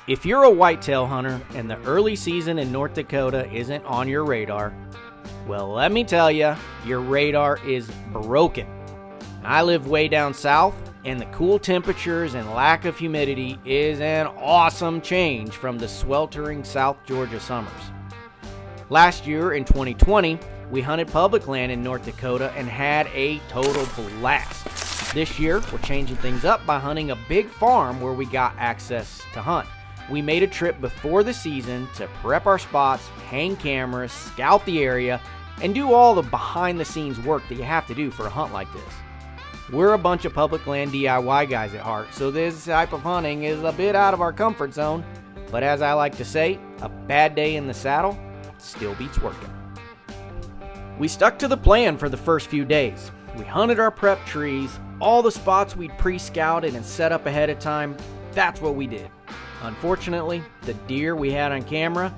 If you're a whitetail hunter and the early season in North Dakota isn't on your radar, well, let me tell you, your radar is broken. I live way down south, and the cool temperatures and lack of humidity is an awesome change from the sweltering South Georgia summers. Last year, in 2020, we hunted public land in North Dakota and had a total blast. This year, we're changing things up by hunting a big farm where we got access to hunt. We made a trip before the season to prep our spots, hang cameras, scout the area, and do all the behind-the-scenes work that you have to do for a hunt like this. We're a bunch of public land DIY guys at heart, so this type of hunting is a bit out of our comfort zone. But as I like to say, a bad day in the saddle still beats working. We stuck to the plan for the first few days. We hunted our prep trees, all the spots we'd pre-scouted and set up ahead of time. That's what we did. Unfortunately, the deer we had on camera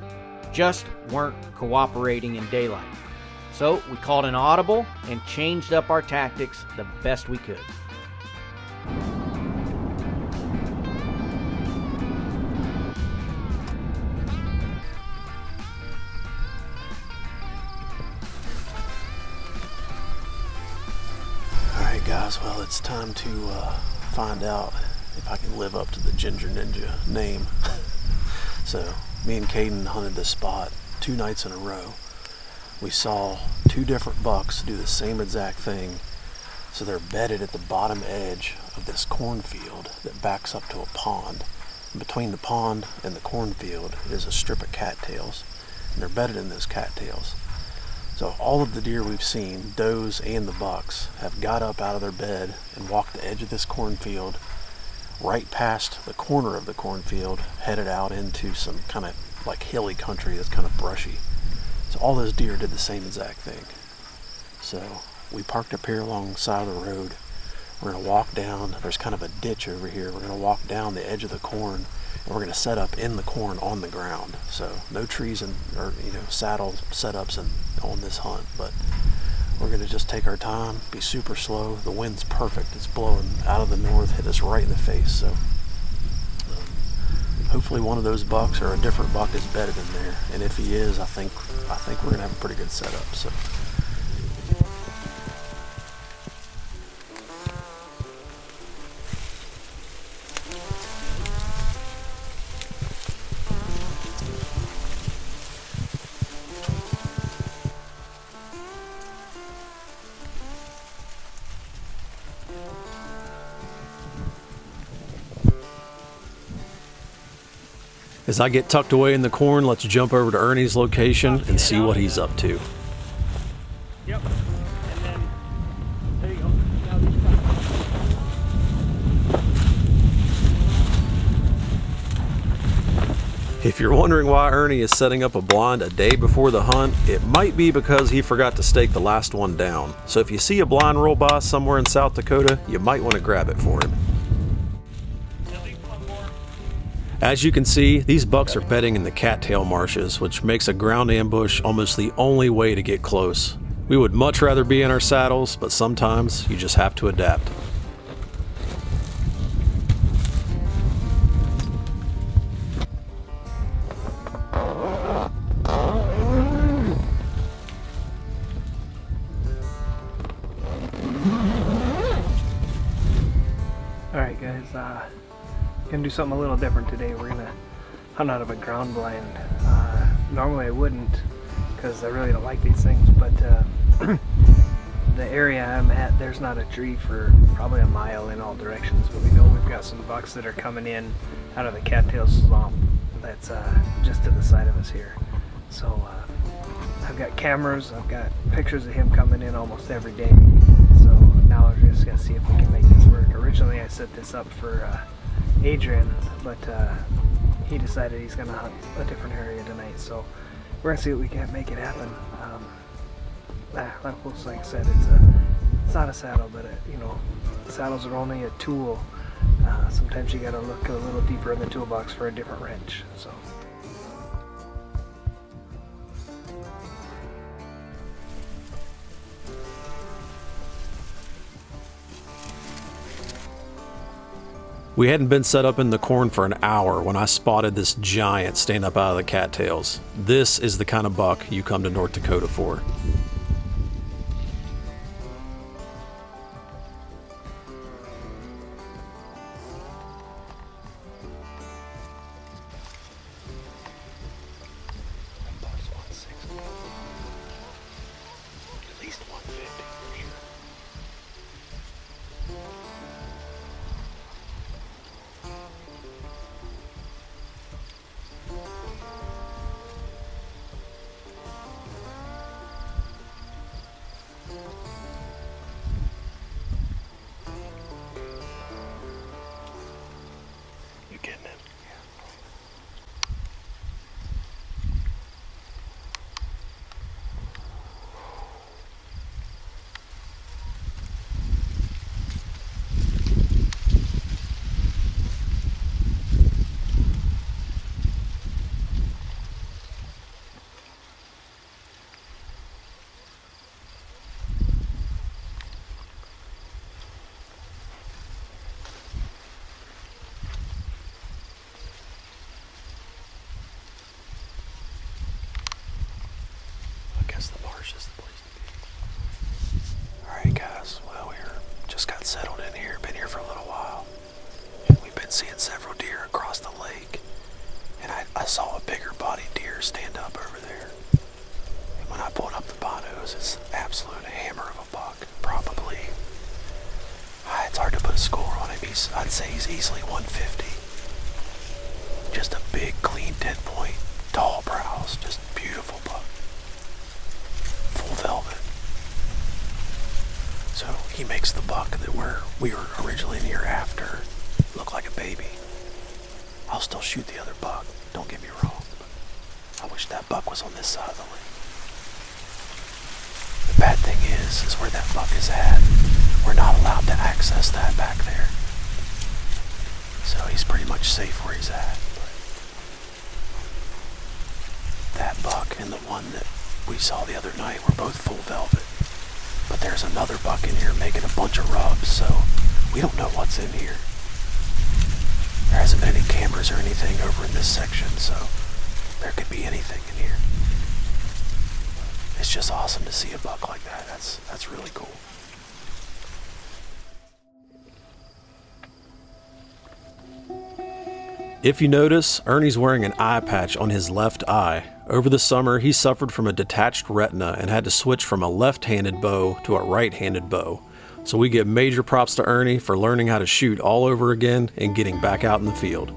just weren't cooperating in daylight. So we called an audible and changed up our tactics the best we could. Alright guys, well it's time to find out if I can live up to the Ginger Ninja name. So, me and Caden hunted this spot 2 nights in a row. We saw 2 different bucks do the same exact thing. So they're bedded at the bottom edge of this cornfield that backs up to a pond. And between the pond and the cornfield is a strip of cattails, and they're bedded in those cattails. So all of the deer we've seen, does and the bucks, have got up out of their bed and walked the edge of this cornfield right past the corner of the cornfield, headed out into some kind of like hilly country that's kind of brushy. So all those deer did the same exact thing. So we parked up here alongside of the road. We're going to walk down. There's kind of a ditch over here. We're going to walk down the edge of the corn, and we're going to set up in the corn on the ground. So no trees or saddle setups on this hunt, but we're going to just take our time, be super slow. The wind's perfect. It's blowing out of the north, hit us right in the face. So hopefully one of those bucks or a different buck is bedded in there. And if he is, I think we're going to have a pretty good setup. So. As I get tucked away in the corn, let's jump over to Ernie's location and see what he's up to. Yep. And then, there you go. If you're wondering why Ernie is setting up a blind a day before the hunt, it might be because he forgot to stake the last one down. So if you see a blind roll by somewhere in South Dakota, you might want to grab it for him. As you can see, these bucks are bedding in the cattail marshes, which makes a ground ambush almost the only way to get close. We would much rather be in our saddles, but sometimes you just have to adapt. Alright guys, gonna do something a little different today. We're gonna hunt out of a ground blind. Normally I wouldn't, because I really don't like these things, but the area I'm at, there's not a tree for probably a mile in all directions, but we know we've got some bucks that are coming in out of the cattail swamp that's just to the side of us here. So I've got cameras, I've got pictures of him coming in almost every day, so now we're just gonna see if we can make this work. Originally I set this up for Adrian, but he decided he's going to hunt a different area tonight, so we're going to see what we can make it happen. Like I said, it's not a saddle, but saddles are only a tool. Sometimes you got to look a little deeper in the toolbox for a different wrench. So. We hadn't been set up in the corn for an hour when I spotted this giant stand up out of the cattails. This is the kind of buck you come to North Dakota for. The marsh is the place to be. Alright guys, well we just got settled in here, been here for a little while. And we've been seeing several deer across the lake. And I saw a bigger bodied deer stand up over there. And when I pulled up the binos, it's an absolute hammer of a buck. Probably, it's hard to put a score on him. I'd say he's easily 150. Just a big, clean 10-point, tall brows, just beautiful buck. Full velvet. So he makes the buck that we were originally in here after look like a baby. I'll still shoot the other buck, don't get me wrong, but I wish that buck was on this side of the lake. The bad thing is where that buck is at, we're not allowed to access that back there. So he's pretty much safe where he's at. But that buck and the one that we saw the other night were both full velvet. But there's another buck in here making a bunch of rubs, so we don't know what's in here. There hasn't been any cameras or anything over in this section, so there could be anything in here. It's just awesome to see a buck like that. That's really cool. If you notice, Ernie's wearing an eye patch on his left eye. Over the summer, he suffered from a detached retina and had to switch from a left-handed bow to a right-handed bow. So we give major props to Ernie for learning how to shoot all over again and getting back out in the field.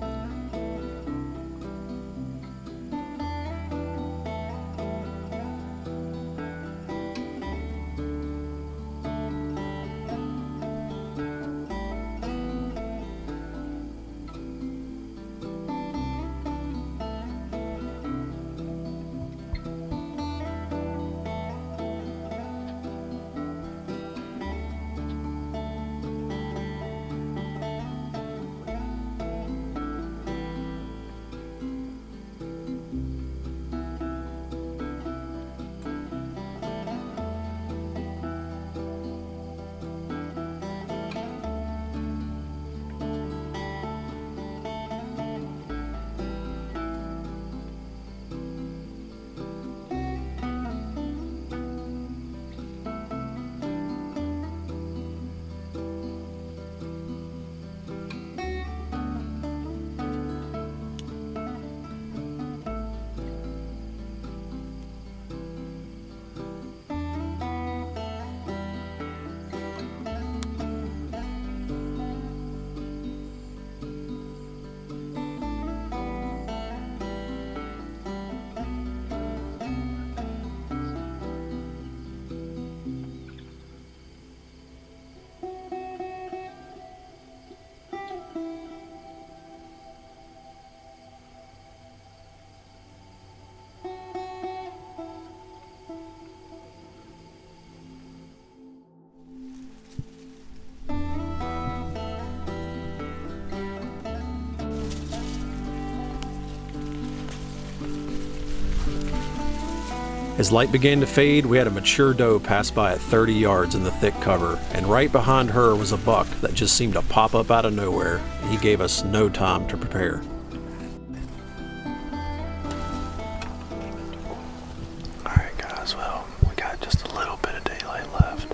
As light began to fade, we had a mature doe pass by at 30 yards in the thick cover, and right behind her was a buck that just seemed to pop up out of nowhere. He gave us no time to prepare. Alright guys, well, we got just a little bit of daylight left.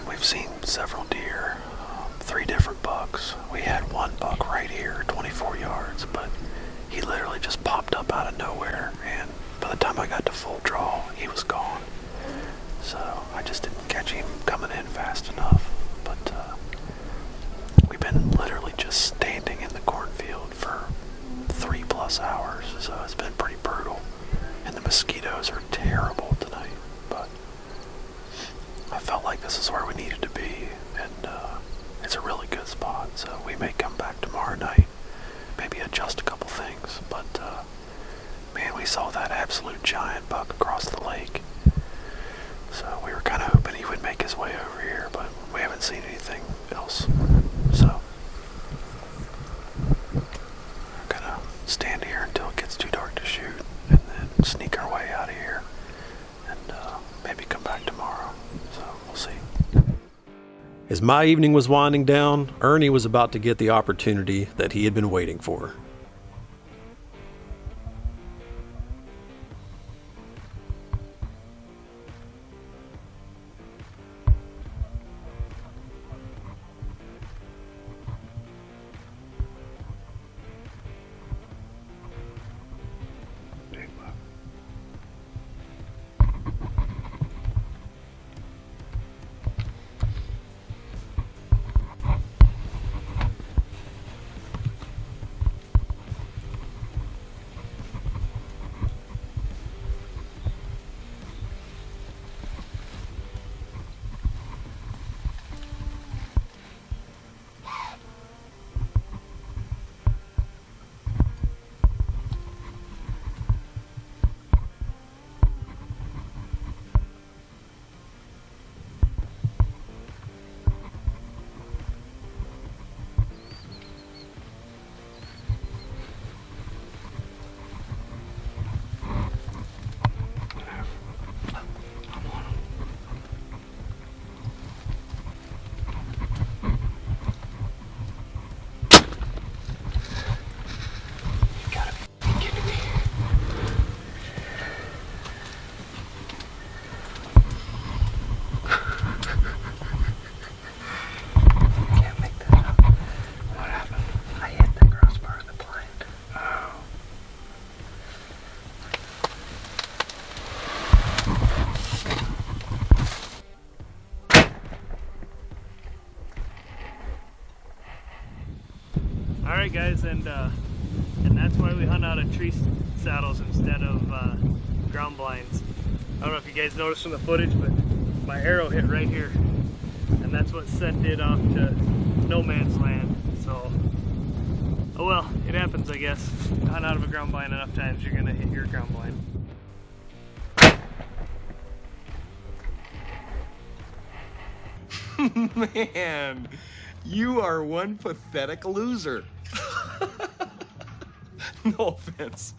We've seen several deer, 3 different bucks. We had one buck right here, 24 yards, but he literally just popped up out of nowhere, and by the time I got to full draw, he was gone. So I just didn't catch him coming in fast enough. But we've been literally just standing in the cornfield for 3+ hours, so it's been pretty brutal. And the mosquitoes are terrible tonight, but I felt like this is where we needed to be, and it's a really good spot, so we may come back tomorrow night, maybe adjust a couple things, but man, we saw that absolute giant buck across the lake, so we were kind of hoping he would make his way over here, but we haven't seen anything else, so we're gonna stand here until it gets too dark to shoot, and then sneak our way out of here, and maybe come back tomorrow, so we'll see. As my evening was winding down, Ernie was about to get the opportunity that he had been waiting for. Alright guys, and that's why we hunt out of tree saddles instead of ground blinds. I don't know if you guys noticed from the footage, but my arrow hit right here, and that's what sent it off to no man's land. So, oh well, it happens I guess. You hunt out of a ground blind enough times, you're gonna hit your ground blind. Man, you are one pathetic loser. No offense.